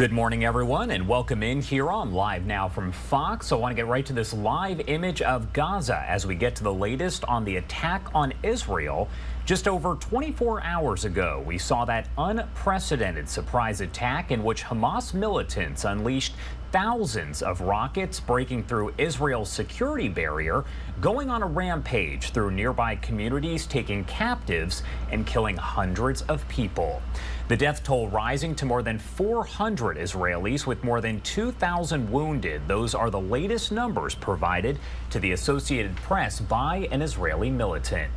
Good morning, everyone, and welcome in here on Live Now from Fox. I want to get right to this live image of Gaza as we get to the latest on the attack on Israel. Just over 24 hours ago, we saw that unprecedented surprise attack in which Hamas militants unleashed thousands of rockets breaking through Israel's security barrier, going on a rampage through nearby communities, taking captives and killing hundreds of people. The death toll rising to more than 400 Israelis, with more than 2,000 wounded. Those are the latest numbers provided to the Associated Press by an Israeli militant.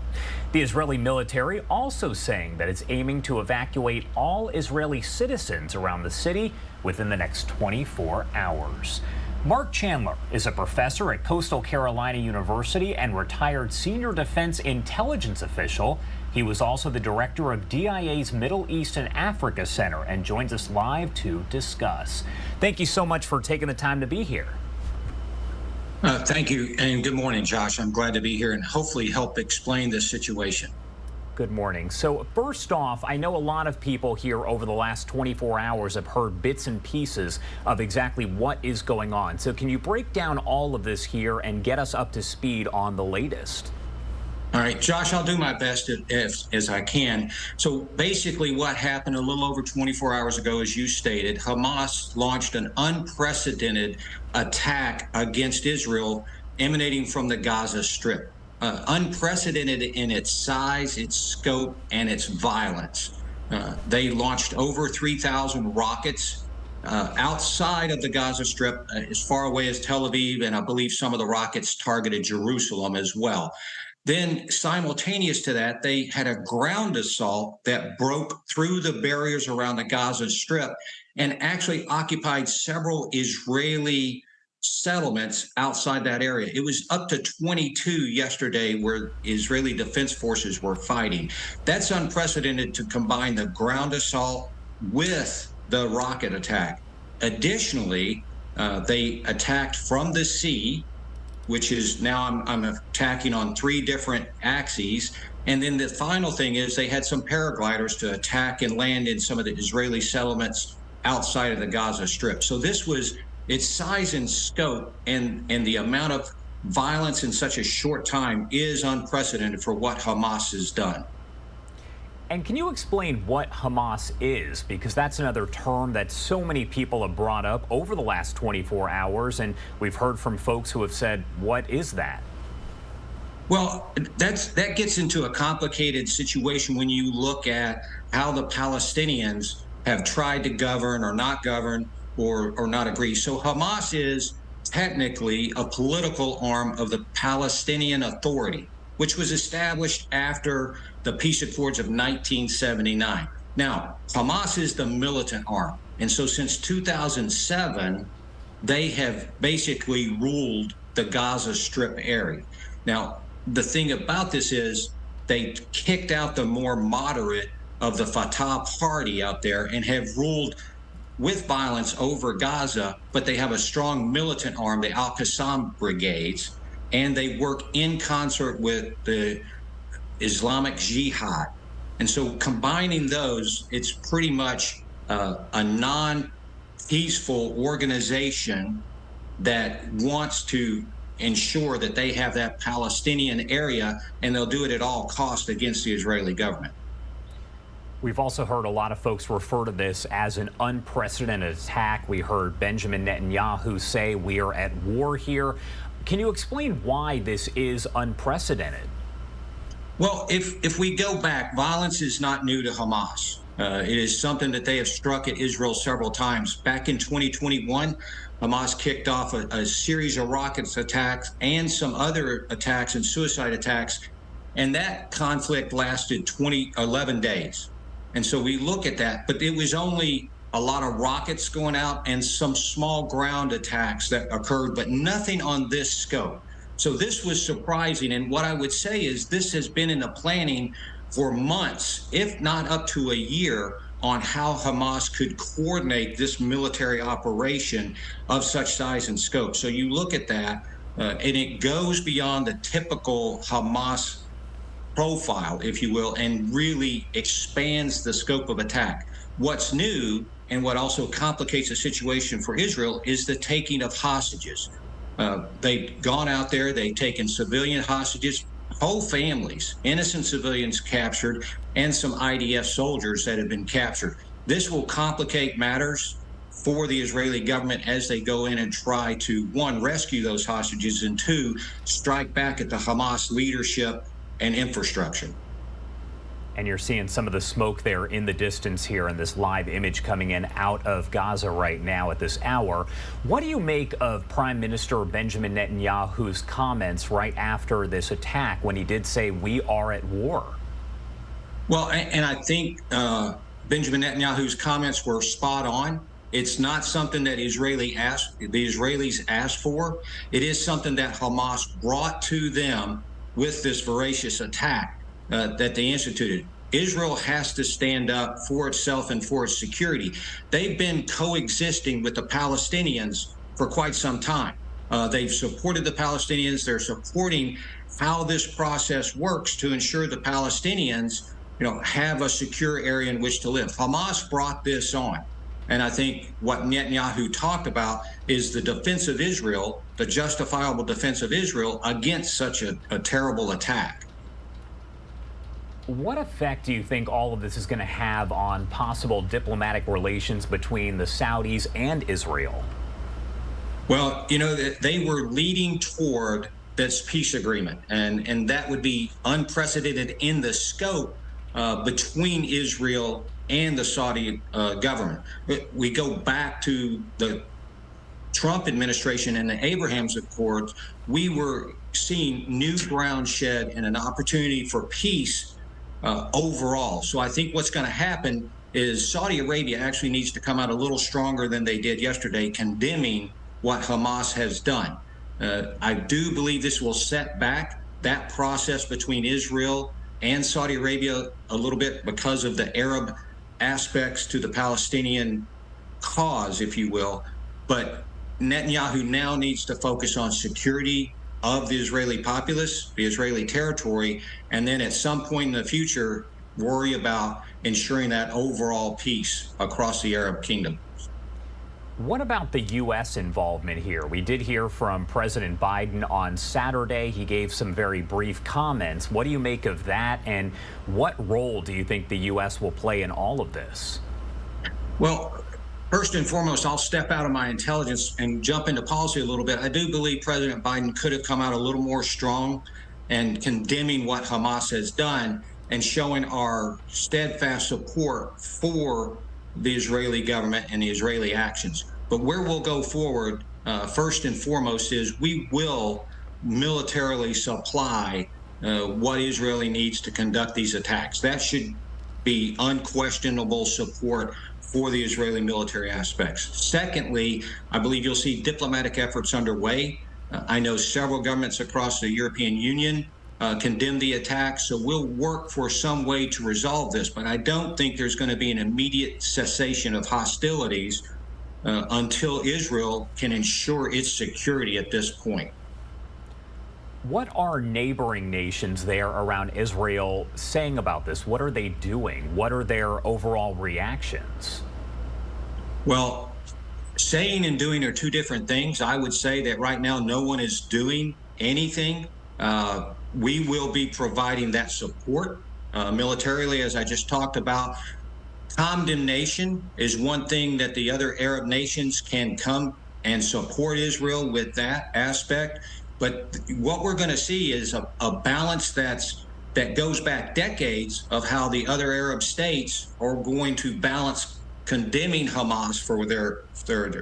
The Israeli military also saying that it's aiming to evacuate all Israeli citizens around the city within the next 24 hours. Mark Chandler is a professor at Coastal Carolina University and retired senior defense intelligence official. He was also the director of DIA's Middle East and Africa Center and joins us live to discuss. Thank you so much for taking the time to be here. Thank you, and good morning, Josh. I'm glad to be here and hopefully help explain this situation. Good morning. So first off, I know a lot of people here over the last 24 hours have heard bits and pieces of exactly what is going on. So can you break down all of this here and get us up to speed on the latest? All right, Josh, I'll do my best as I can. So basically what happened a little over 24 hours ago, as you stated, Hamas launched an unprecedented attack against Israel emanating from the Gaza Strip. Unprecedented in its size, its scope, and its violence. They launched over 3,000 rockets outside of the Gaza Strip, as far away as Tel Aviv, and I believe some of the rockets targeted Jerusalem as well. Then simultaneous to that, they had a ground assault that broke through the barriers around the Gaza Strip and actually occupied several Israeli settlements outside that area. It was up to 22 yesterday where Israeli Defense Forces were fighting. That's unprecedented to combine the ground assault with the rocket attack. Additionally, they attacked from the sea, which is now I'm attacking on 3 different axes. And then the final thing is they had some paragliders to attack and land in some of the Israeli settlements outside of the Gaza Strip. So this was its size and scope, and the amount of violence in such a short time is unprecedented for what Hamas has done. And can you explain what Hamas is? Because that's another term that so many people have brought up over the last 24 hours, and we've heard from folks who have said, what is that? Well, that gets into a complicated situation when you look at how the Palestinians have tried to govern or not govern or not agree. So Hamas is technically a political arm of the Palestinian Authority, which was established after the peace accords of 1979. Now, Hamas is the militant arm. And so since 2007, they have basically ruled the Gaza Strip area. Now, the thing about this is they kicked out the more moderate of the Fatah party out there and have ruled with violence over Gaza, but they have a strong militant arm, the Al-Qassam brigades, and they work in concert with the Islamic Jihad. And so combining those, it's pretty much a non-peaceful organization that wants to ensure that they have that Palestinian area, and they'll do it at all costs against the Israeli government. We've also heard a lot of folks refer to this as an unprecedented attack. We heard Benjamin Netanyahu say we are at war here. Can you explain why this is unprecedented? Well, if we go back, violence is not new to Hamas. It is something that they have struck at Israel several times. Back in 2021, Hamas kicked off a series of rockets attacks and some other attacks and suicide attacks, and that conflict lasted 11 days. And so we look at that, but it was only a lot of rockets going out and some small ground attacks that occurred, but nothing on this scope. So this was surprising. And what I would say is this has been in the planning for months, if not up to a year, on how Hamas could coordinate this military operation of such size and scope. So you look at that, and it goes beyond the typical Hamas profile, if you will, and really expands the scope of attack. What's new and what also complicates the situation for Israel is the taking of hostages. They've gone out there, they've taken civilian hostages, whole families, innocent civilians captured, and some IDF soldiers that have been captured. This will complicate matters for the Israeli government as they go in and try to, one, rescue those hostages, and two, strike back at the Hamas leadership and infrastructure. And you're seeing some of the smoke there in the distance here in this live image coming in out of Gaza right now at this hour. What do you make of Prime Minister Benjamin Netanyahu's comments right after this attack when he did say we are at war? Well, and I think Benjamin Netanyahu's comments were spot on. It's not something that the Israelis asked for. It is something that Hamas brought to them with this voracious attack that they instituted. Israel has to stand up for itself and for its security. They've been coexisting with the Palestinians for quite some time. They've supported the Palestinians. They're supporting how this process works to ensure the Palestinians, have a secure area in which to live. Hamas brought this on. And I think what Netanyahu talked about is the defense of Israel, the justifiable defense of Israel against such a terrible attack. What effect do you think all of this is going to have on possible diplomatic relations between the Saudis and Israel? Well, they were leading toward this peace agreement, and that would be unprecedented in the scope between Israel and the Saudi government. We go back to the Trump administration and the Abraham's Accords. We were seeing new ground shed and an opportunity for peace overall. So I think what's going to happen is Saudi Arabia actually needs to come out a little stronger than they did yesterday, condemning what Hamas has done. I do believe this will set back that process between Israel and Saudi Arabia a little bit because of the Arab aspects to the Palestinian cause, if you will. But Netanyahu now needs to focus on security of the Israeli populace, the Israeli territory, and then at some point in the future, worry about ensuring that overall peace across the Arab kingdom. What about the U.S. involvement here? We did hear from President Biden on Saturday. He gave some very brief comments. What do you make of that, and what role do you think the U.S. will play in all of this? Well, first and foremost, I'll step out of my intelligence and jump into policy a little bit. I do believe President Biden could have come out a little more strong and condemning what Hamas has done and showing our steadfast support for the Israeli government and the Israeli actions. But where we'll go forward, first and foremost, is we will militarily supply what Israel needs to conduct these attacks. That should be unquestionable support for the Israeli military aspects. Secondly, I believe you'll see diplomatic efforts underway. I know several governments across the European Union condemn the attack, so we'll work for some way to resolve this. But I don't think there's going to be an immediate cessation of hostilities until Israel can ensure its security at this point. What are neighboring nations there around Israel saying about this? What are they doing? What are their overall reactions? Well, saying and doing are two different things. I would say that right now no one is doing anything. We will be providing that support militarily, as I just talked about. Condemnation is one thing that the other Arab nations can come and support Israel with that aspect. But what we're going to see is a balance that goes back decades of how the other Arab states are going to balance condemning Hamas for their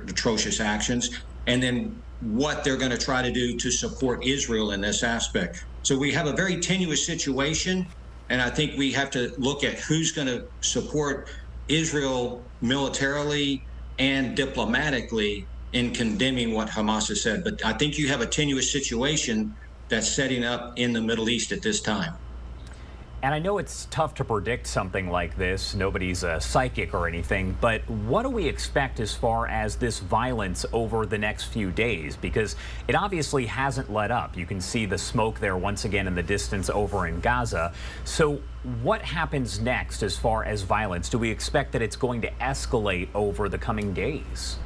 atrocious actions, and then what they're going to try to do to support Israel in this aspect. So we have a very tenuous situation, and I think we have to look at who's going to support Israel militarily and diplomatically in condemning what Hamas has said. But I think you have a tenuous situation that's setting up in the Middle East at this time. And I know it's tough to predict something like this. Nobody's a psychic or anything, but what do we expect as far as this violence over the next few days? Because it obviously hasn't let up. You can see the smoke there once again in the distance over in Gaza. So what happens next as far as violence? Do we expect that it's going to escalate over the coming days?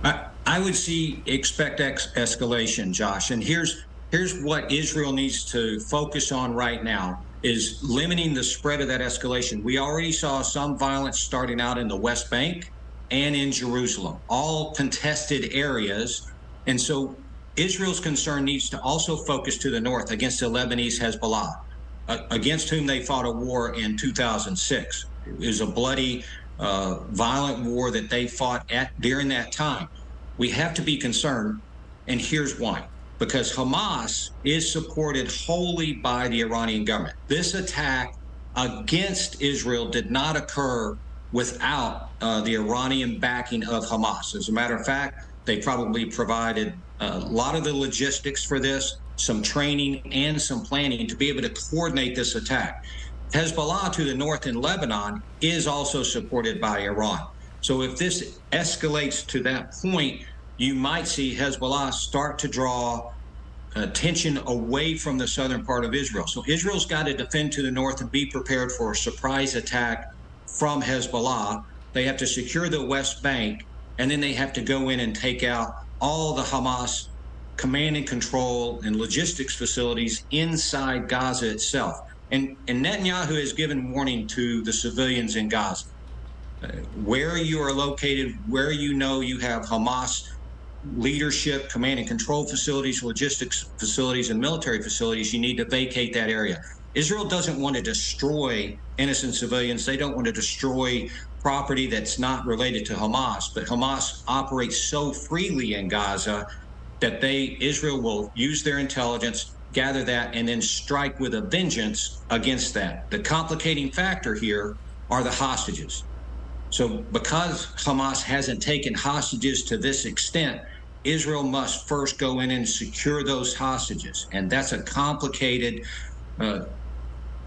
I would expect escalation, Josh. And here's what Israel needs to focus on right now is limiting the spread of that escalation. We already saw some violence starting out in the West Bank and in Jerusalem, all contested areas. And so Israel's concern needs to also focus to the north against the Lebanese Hezbollah, against whom they fought a war in 2006. It was a bloody, violent war that they fought during that time. We have to be concerned, and here's why. Because Hamas is supported wholly by the Iranian government. This attack against Israel did not occur without the Iranian backing of Hamas. As a matter of fact, they probably provided a lot of the logistics for this, some training and some planning to be able to coordinate this attack. Hezbollah to the north in Lebanon is also supported by Iran. So if this escalates to that point, you might see Hezbollah start to draw attention away from the southern part of Israel. So Israel's got to defend to the north and be prepared for a surprise attack from Hezbollah. They have to secure the West Bank, and then they have to go in and take out all the Hamas command and control and logistics facilities inside Gaza itself. And Netanyahu has given warning to the civilians in Gaza. Where you are located, where you know you have Hamas leadership, command and control facilities, logistics facilities, and military facilities, you need to vacate that area. Israel doesn't want to destroy innocent civilians. They don't want to destroy property that's not related to Hamas, but Hamas operates so freely in Gaza that Israel will use their intelligence, gather that, and then strike with a vengeance against that. The complicating factor here are the hostages. So because Hamas hasn't taken hostages to this extent, Israel must first go in and secure those hostages. And that's a complicated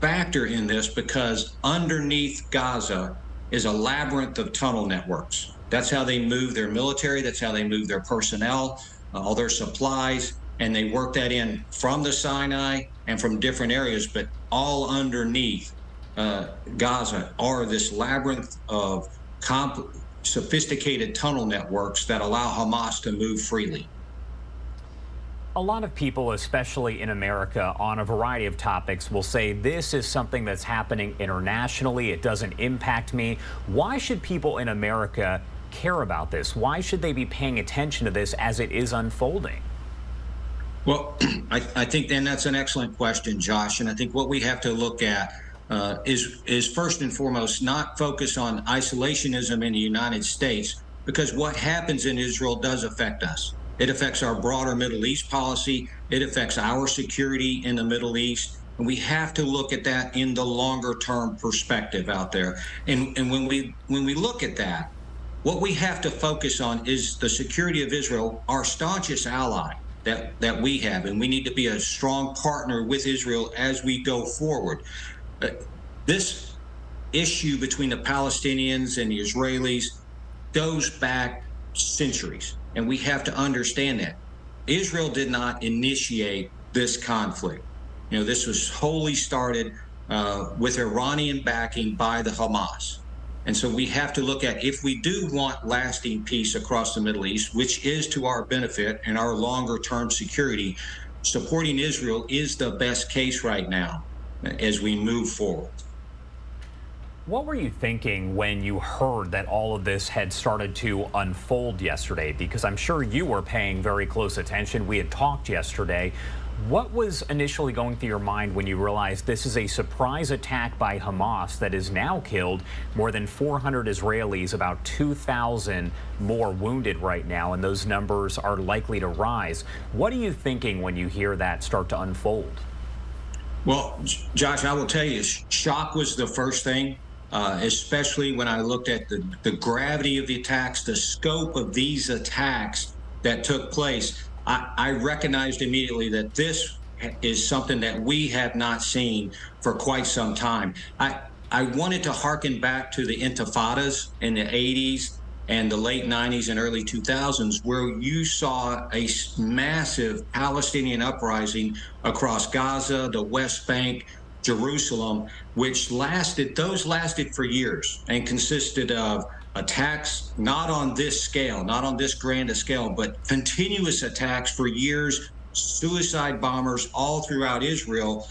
factor in this because underneath Gaza is a labyrinth of tunnel networks. That's how they move their military. That's how they move their personnel, all their supplies. And they work that in from the Sinai and from different areas, but all underneath Gaza are this labyrinth of sophisticated tunnel networks that allow Hamas to move freely. A lot of people, especially in America, on a variety of topics will say this is something that's happening internationally. It doesn't impact me. Why should people in America care about this? Why should they be paying attention to this as it is unfolding? Well, I think then that's an excellent question, Josh. And I think what we have to look at is first and foremost not focus on isolationism in the United States, because what happens in Israel does affect us. It affects our broader Middle East policy. It affects our security in the Middle East. And we have to look at that in the longer term perspective out there. And when we look at that, what we have to focus on is the security of Israel, our staunchest ally that we have. And we need to be a strong partner with Israel as we go forward. This issue between the Palestinians and the Israelis goes back centuries, and we have to understand that. Israel did not initiate this conflict. You know, this was wholly started with Iranian backing by the Hamas. And so we have to look at, if we do want lasting peace across the Middle East, which is to our benefit and our longer term security, supporting Israel is the best case right now as we move forward. What were you thinking when you heard that all of this had started to unfold yesterday? Because I'm sure you were paying very close attention. We had talked yesterday. What was initially going through your mind when you realized this is a surprise attack by Hamas that has now killed more than 400 Israelis, about 2,000 more wounded right now, and those numbers are likely to rise? What are you thinking when you hear that start to unfold? Well, Josh, I will tell you, shock was the first thing, especially when I looked at the gravity of the attacks, the scope of these attacks that took place. I recognized immediately that this is something that we have not seen for quite some time. I wanted to hearken back to the intifadas in the 80s and the late 90s and early 2000s, where you saw a massive Palestinian uprising across Gaza, the West Bank, Jerusalem, which lasted for years and consisted of attacks, not on this scale, not on this grand a scale, but continuous attacks for years, suicide bombers all throughout Israel,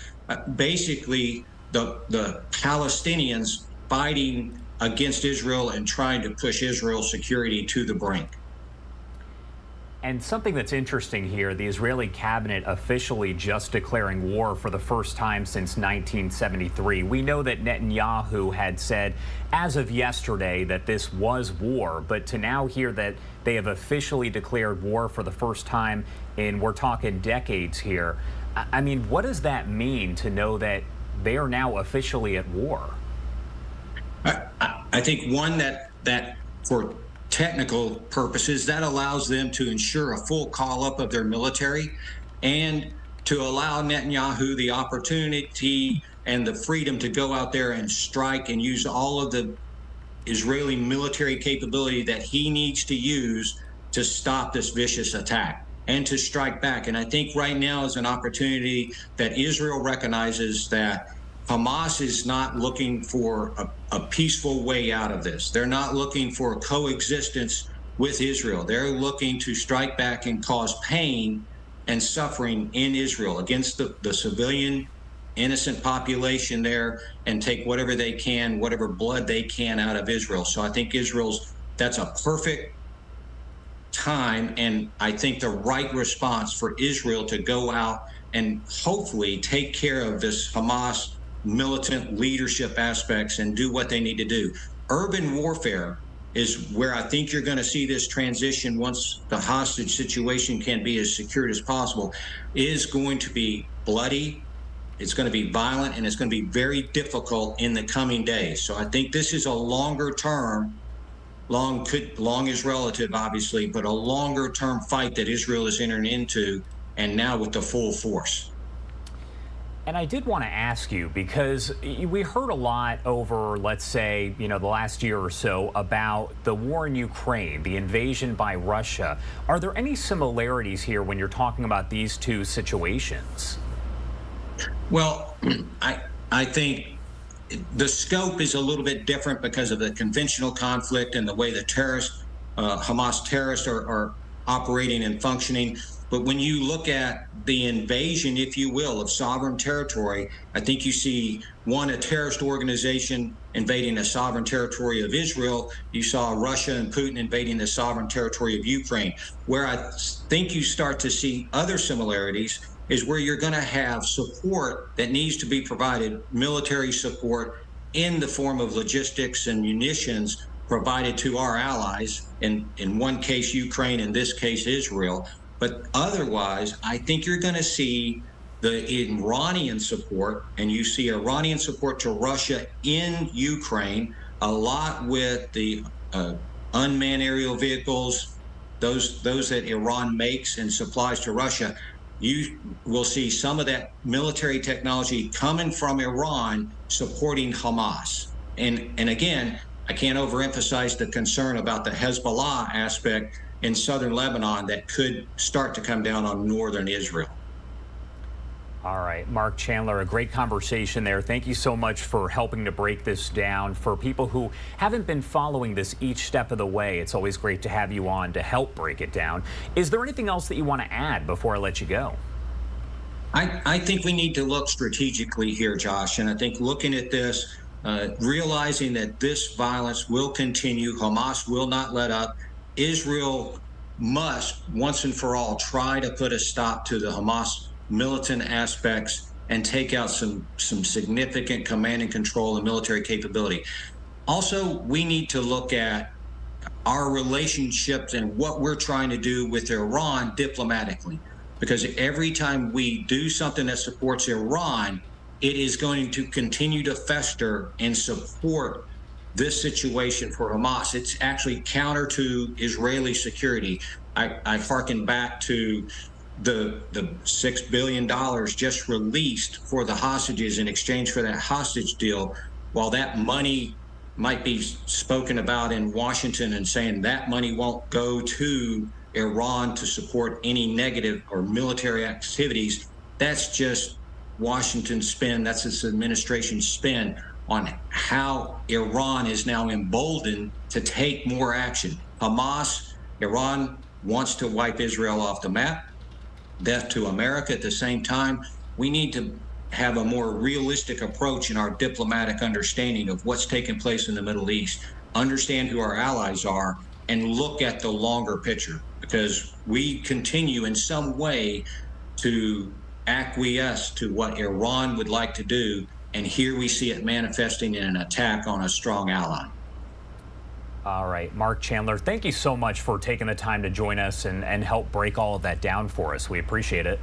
basically the Palestinians fighting against Israel and trying to push Israel's security to the brink. And something that's interesting here, the Israeli cabinet officially just declaring war for the first time since 1973. We know that Netanyahu had said as of yesterday that this was war, but to now hear that they have officially declared war for the first time in, we're talking decades here. I mean, what does that mean to know that they are now officially at war? I think one that for technical purposes, that allows them to ensure a full call-up of their military and to allow Netanyahu the opportunity and the freedom to go out there and strike and use all of the Israeli military capability that he needs to use to stop this vicious attack and to strike back. And I think right now is an opportunity that Israel recognizes that Hamas is not looking for a peaceful way out of this. They're not looking for coexistence with Israel. They're looking to strike back and cause pain and suffering in Israel against the civilian, innocent population there and take whatever they can, whatever blood they can out of Israel. So I think that's a perfect time and I think the right response for Israel to go out and hopefully take care of this Hamas militant leadership aspects and do what they need to do. Urban warfare is where I think you're going to see this transition once the hostage situation can be as secured as possible, is going to be bloody, it's going to be violent, and it's going to be very difficult in the coming days. So I think this is a longer term, long is relative, obviously, but a longer term fight that Israel is entering into, and now with the full force. And I did want to ask you, because we heard a lot over, let's say, the last year or so about the war in Ukraine, the invasion by Russia. Are there any similarities here when you're talking about these two situations? Well, I think the scope is a little bit different because of the conventional conflict and the way the Hamas terrorists are operating and functioning. But when you look at the invasion, if you will, of sovereign territory, I think you see, one, a terrorist organization invading the sovereign territory of Israel. You saw Russia and Putin invading the sovereign territory of Ukraine. Where I think you start to see other similarities is where you're going to have support that needs to be provided, military support in the form of logistics and munitions provided to our allies, in one case Ukraine, in this case Israel. But otherwise, I think you're going to see the Iranian support, and you see Iranian support to Russia in Ukraine, a lot with the unmanned aerial vehicles, those that Iran makes and supplies to Russia. You will see some of that military technology coming from Iran supporting Hamas. And again, I can't overemphasize the concern about the Hezbollah aspect in southern Lebanon that could start to come down on northern Israel. All right, Mark Chandler, a great conversation there. Thank you so much for helping to break this down. For people who haven't been following this each step of the way, it's always great to have you on to help break it down. Is there anything else that you want to add before I let you go? I think we need to look strategically here, Josh, and I think looking at this, realizing that this violence will continue, Hamas will not let up. Israel must, once and for all, try to put a stop to the Hamas militant aspects and take out some significant command and control and military capability. Also, we need to look at our relationships and what we're trying to do with Iran diplomatically, because every time we do something that supports Iran, it is going to continue to fester and support this situation for Hamas. It's actually counter to Israeli security. I hearken back to the $6 billion just released for the hostages in exchange for that hostage deal, while that money might be spoken about in Washington and saying that money won't go to Iran to support any negative or military activities, that's just Washington's spin, that's its administration's spin on how Iran is now emboldened to take more action. Iran wants to wipe Israel off the map. Death to America at the same time. We need to have a more realistic approach in our diplomatic understanding of what's taking place in the Middle East, understand who our allies are, and look at the longer picture, because we continue in some way to acquiesce to what Iran would like to do, and here we see it manifesting in an attack on a strong ally. All right, Mark Chandler, thank you so much for taking the time to join us and help break all of that down for us. We appreciate it.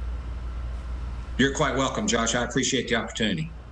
You're quite welcome, Josh. I appreciate the opportunity.